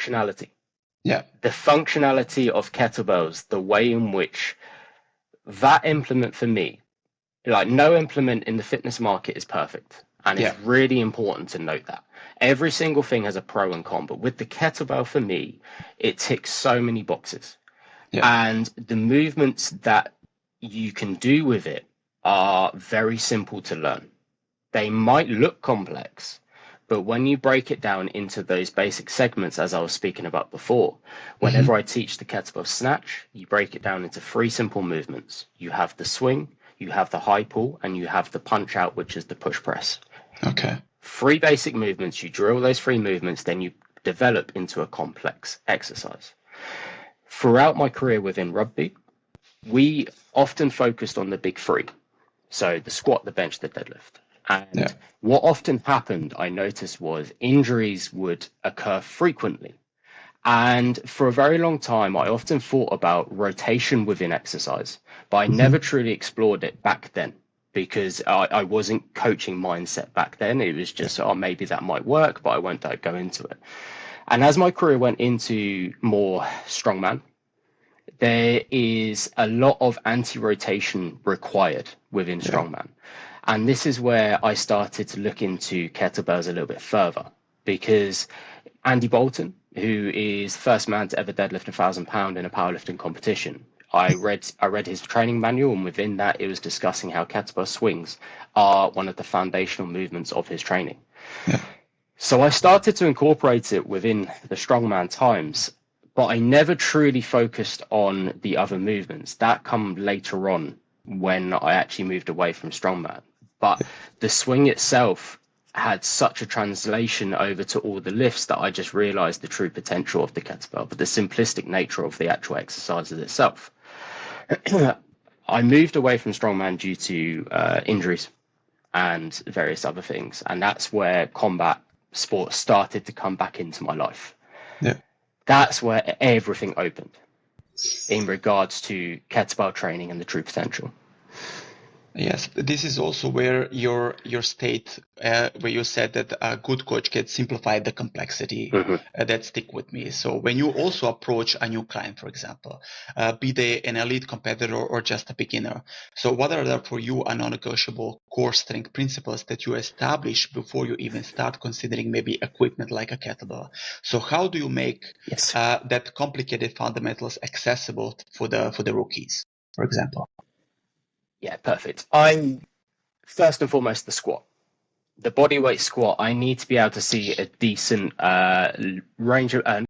functionality. Yeah. The functionality of kettlebells, the way in which that implement for me, like no implement in the fitness market is perfect. And it's really important to note that. Every single thing has a pro and con, but with the kettlebell for me, it ticks so many boxes. And the movements that you can do with it are very simple to learn. They might look complex, but when you break it down into those basic segments, as I was speaking about before, whenever I teach the kettlebell snatch, you break it down into 3 simple movements. You have the swing, you have the high pull, and you have the punch out, which is the push press. Okay. 3 basic movements. You drill those 3 movements, then you develop into a complex exercise. Throughout my career within rugby, we often focused on the big 3. So the squat, the bench, the deadlift. And what often happened, I noticed, was injuries would occur frequently. And for a very long time, I often thought about rotation within exercise, but I never truly explored it back then because I wasn't coaching mindset back then. It was just, oh, maybe that might work, but I won't go into it. And as my career went into more strongman, there is a lot of anti-rotation required within strongman. And this is where I started to look into kettlebells a little bit further because Andy Bolton, who is the first man to ever deadlift 1,000 pounds in a powerlifting competition, I read his training manual, and within that it was discussing how kettlebell swings are one of the foundational movements of his training. So I started to incorporate it within the strongman times, but I never truly focused on the other movements. That come later on when I actually moved away from strongman. But the swing itself had such a translation over to all the lifts that I just realized the true potential of the kettlebell, but the simplistic nature of the actual exercises itself. I moved away from strongman due to injuries and various other things. And that's where combat sports started to come back into my life. That's where everything opened in regards to kettlebell training and the true potential. Yes, this is also where your state, where you said that a good coach can simplify the complexity, that stick with me. So when you also approach a new client, for example, be they an elite competitor or just a beginner, so what are there for you a non-negotiable core strength principles that you establish before you even start considering maybe equipment like a kettlebell? So how do you make that complicated fundamentals accessible for the rookies, for example? Yeah, perfect. I'm first and foremost the squat. The bodyweight squat, I need to be able to see a decent range of